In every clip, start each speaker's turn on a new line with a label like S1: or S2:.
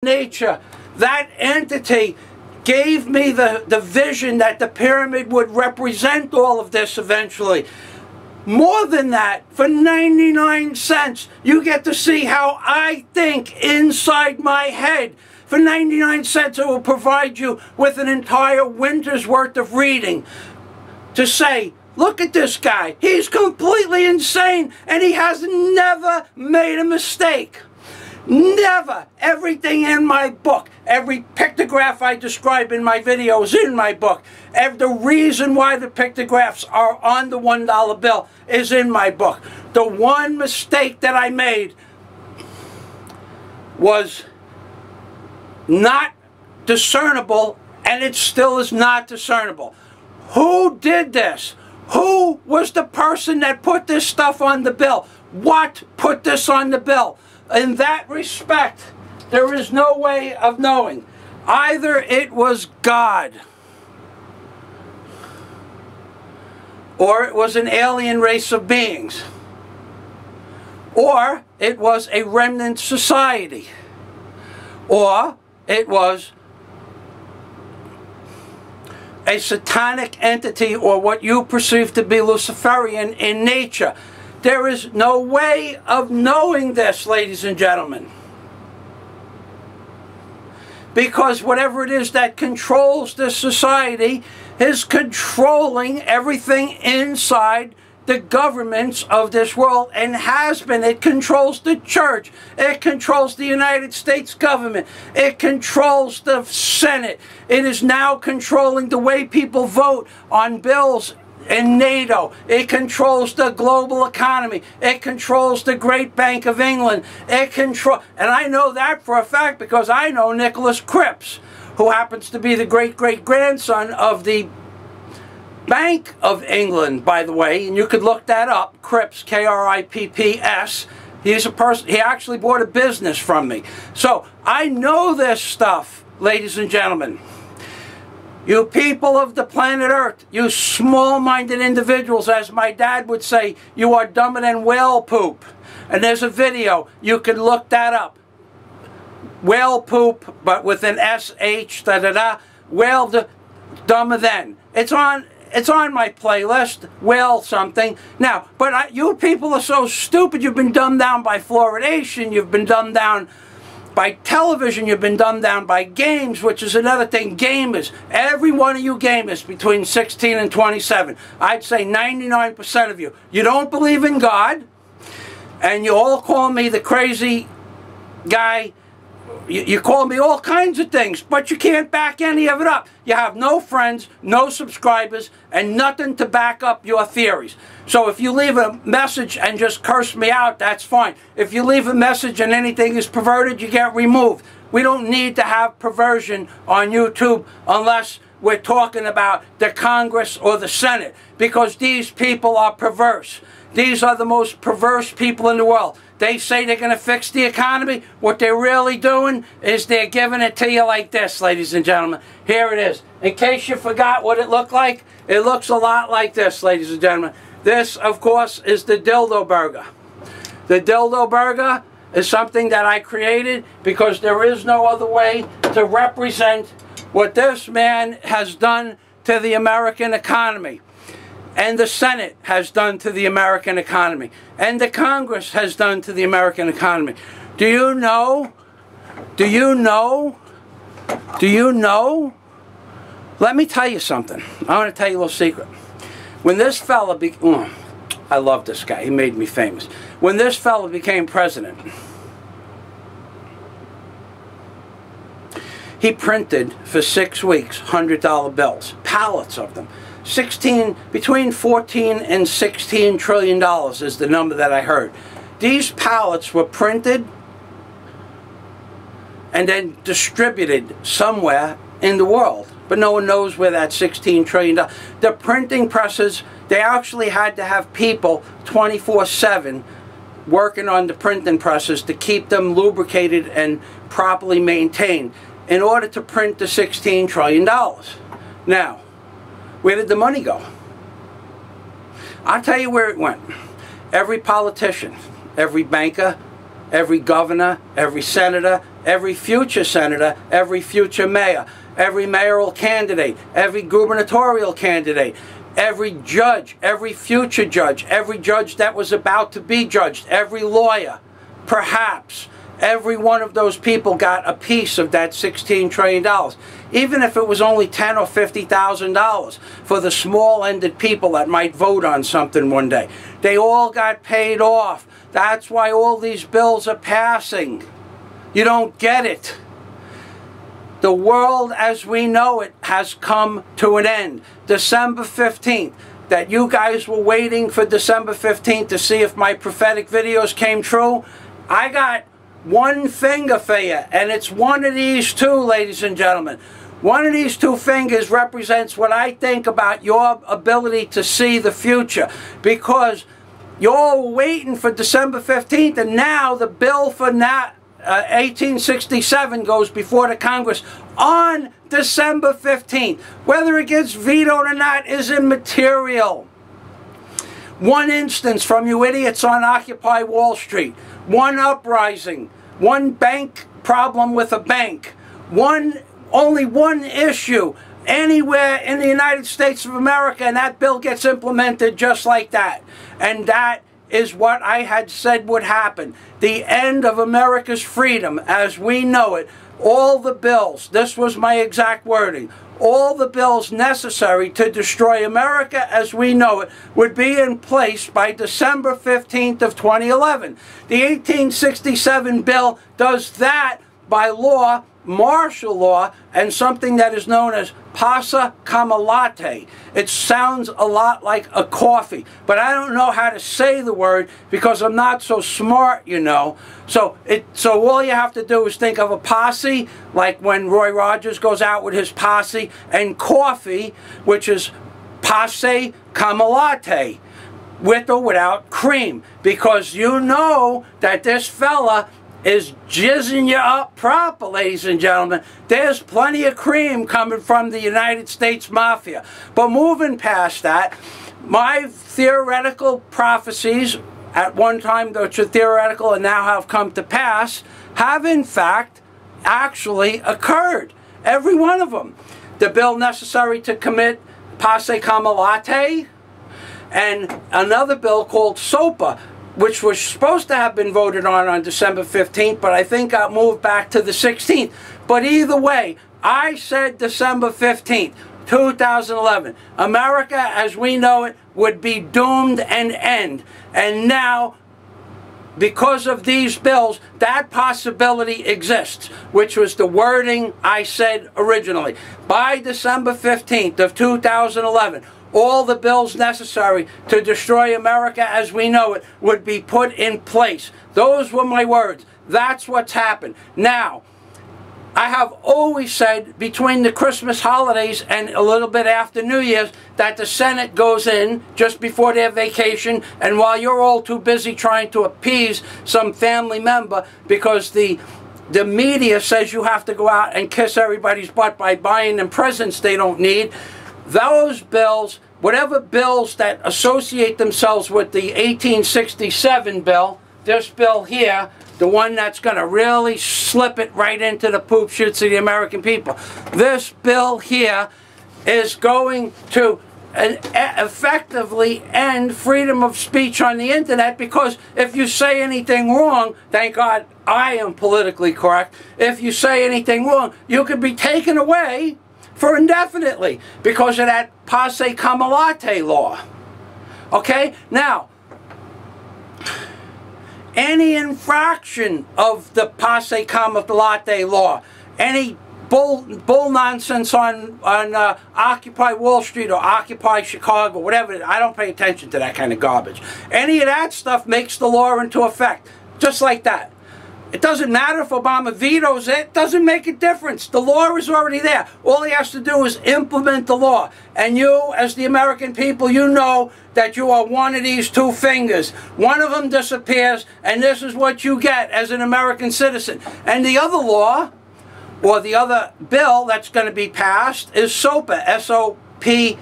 S1: nature. That entity gave me the vision that the pyramid would represent all of this eventually. More than that, for 99 cents, you get to see how I think inside my head. For 99 cents, it will provide you with an entire winter's worth of reading to say, look at this guy. He's completely insane, and he has never made a mistake. Never. Everything in my book, every pictograph I describe in my video is in my book. The reason why the pictographs are on the $1 bill is in my book. The one mistake that I made was not discernible, and it still is not discernible. Who did this? Who was the person that put this stuff on the bill? What put this on the bill? In that respect, there is no way of knowing. Either it was God, or it was an alien race of beings, or it was a remnant society, or it was a satanic entity, or what you perceive to be Luciferian in nature. There is no way of knowing this, ladies and gentlemen. Because whatever it is that controls this society is controlling everything inside the governments of this world, and has been. It controls the church. It controls the United States government. It controls the Senate. It is now controlling the way people vote on bills in NATO. It controls the global economy. It controls the Great Bank of England. And I know that for a fact because I know Nicholas Cripps, who happens to be the great-great-grandson of the Bank of England, by the way, and you could look that up. Cripps, K-R-I-P-P-S. He's a person. He actually bought a business from me. So I know this stuff, ladies and gentlemen. You people of the planet Earth, you small-minded individuals, as my dad would say, you are dumber than whale poop. And there's a video, you can look that up. Whale poop, but with an S-H, da-da-da, whale dumber than. It's on my playlist, whale something. Now, but you people are so stupid, you've been dumbed down by fluoridation, you've been dumbed down by television, you've been dumbed down by games, which is another thing. Gamers, every one of you gamers between 16 and 27, I'd say 99% of you, you don't believe in God, and you all call me the crazy guy. You call me all kinds of things, but you can't back any of it up. You have no friends, no subscribers, and nothing to back up your theories. So if you leave a message and just curse me out, that's fine. If you leave a message and anything is perverted, you get removed. We don't need to have perversion on YouTube unless we're talking about the Congress or the Senate, because these people are perverse. These are the most perverse people in the world. They say they're going to fix the economy. What they're really doing is they're giving it to you like this, ladies and gentlemen. Here it is. In case you forgot what it looked like, it looks a lot like this, ladies and gentlemen. This, of course, is the dildo burger. The dildo burger is something that I created because there is no other way to represent what this man has done to the American economy. And the Senate has done to the American economy. And the Congress has done to the American economy. Do you know? Do you know? Do you know? Let me tell you something. I want to tell you a little secret. When this fella I love this guy. He made me famous. When this fella became president, he printed for 6 weeks $100 bills. Pallets of them. Between 14 and 16 trillion dollars is the number that I heard. These pallets were printed and then distributed somewhere in the world, but no one knows where that 16 trillion dollars. The printing presses, they actually had to have people 24/7 working on the printing presses to keep them lubricated and properly maintained in order to print the 16 trillion dollars. Now, where did the money go? I'll tell you where it went. Every politician, every banker, every governor, every senator, every future senator, every future mayor, every mayoral candidate, every gubernatorial candidate, every judge, every future judge, every judge that was about to be judged, every lawyer, perhaps. Every one of those people got a piece of that $16 trillion. Even if it was only $10,000 or $50,000 for the small-ended people that might vote on something one day. They all got paid off. That's why all these bills are passing. You don't get it. The world as we know it has come to an end. December 15th. That you guys were waiting for December 15th to see if my prophetic videos came true. I got one finger for you, and it's one of these two, ladies and gentlemen. One of these two fingers represents what I think about your ability to see the future, because you're all waiting for December 15th, and now the bill for 1867 goes before the Congress on December 15th. Whether it gets vetoed or not is immaterial. One instance from you idiots on Occupy Wall Street. One uprising. One bank problem with a bank. Only one issue anywhere in the United States of America, and that bill gets implemented just like that. And that is what I had said would happen. The end of America's freedom as we know it. All the bills, this was my exact wording, all the bills necessary to destroy America as we know it would be in place by December 15th of 2011. The 1867 bill does that by law, martial law, and something that is known as passa come latte. It sounds a lot like a coffee, but I don't know how to say the word because I'm not so smart, you know. So all you have to do is think of a posse, like when Roy Rogers goes out with his posse, and coffee, which is passe come latte, with or without cream, because you know that this fella is jizzing you up proper, ladies and gentlemen. There's plenty of cream coming from the United States Mafia. But moving past that, my theoretical prophecies, at one time which were theoretical and now have come to pass, have in fact actually occurred. Every one of them. The bill necessary to commit passe come latte, and another bill called S.O.P.A, which was supposed to have been voted on December 15th, but I think got moved back to the 16th. But either way, I said December 15th, 2011. America, as we know it, would be doomed and end. And now, because of these bills, that possibility exists, which was the wording I said originally. By December 15th of 2011, all the bills necessary to destroy America as we know it would be put in place. Those were my words. That's what's happened. Now, I have always said between the Christmas holidays and a little bit after New Year's that the Senate goes in just before their vacation, and while you're all too busy trying to appease some family member because the media says you have to go out and kiss everybody's butt by buying them presents they don't need, those bills, whatever bills that associate themselves with the 1867 bill, this bill here, the one that's going to really slip it right into the poop shoots of the American people. This bill here is going to effectively end freedom of speech on the internet, because if you say anything wrong, thank God I am politically correct, if you say anything wrong, you could be taken away for indefinitely because of that passe come latte law. Okay? Now, any infraction of the passe come latte law, any bull nonsense on Occupy Wall Street or Occupy Chicago, whatever, I don't pay attention to that kind of garbage. Any of that stuff makes the law into effect. Just like that. It doesn't matter if Obama vetoes it. It doesn't make a difference. The law is already there. All he has to do is implement the law. And you, as the American people, you know that you are one of these two fingers. One of them disappears, and this is what you get as an American citizen. And the other law, or the other bill that's going to be passed, is S.O.P.A, S-O-P-A,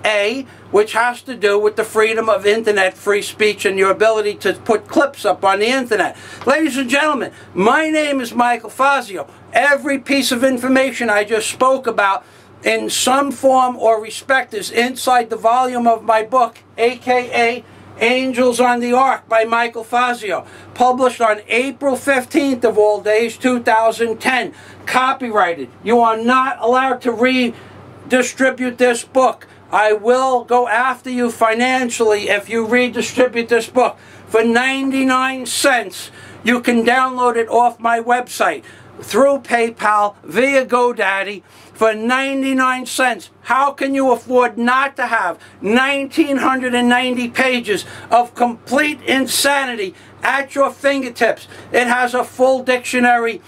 S1: S.O.P.A, which has to do with the freedom of internet free speech and your ability to put clips up on the internet. Ladies and gentlemen, my name is Michael Fazio. Every piece of information I just spoke about in some form or respect is inside the volume of my book, aka Angels on the Ark by Michael Fazio, published on April 15th of all days, 2010. Copyrighted. You are not allowed to redistribute this book. I will go after you financially if you redistribute this book. For 99 cents, you can download it off my website through PayPal, via GoDaddy, for 99 cents. How can you afford not to have 1,990 pages of complete insanity at your fingertips? It has a full dictionary.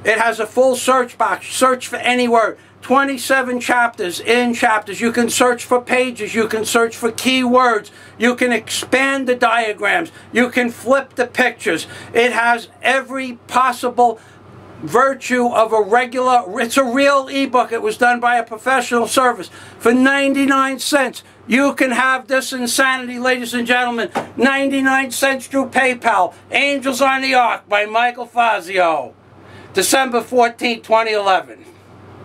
S1: It has a full search box. Search for any word. 27 chapters in chapters. You can search for pages. You can search for keywords. You can expand the diagrams. You can flip the pictures. It has every possible virtue of a regular, it's a real ebook. It was done by a professional service. For 99 cents, you can have this insanity, ladies and gentlemen. 99 cents through PayPal. Angels on the Ark by Michael Fazio. December 14, 2011.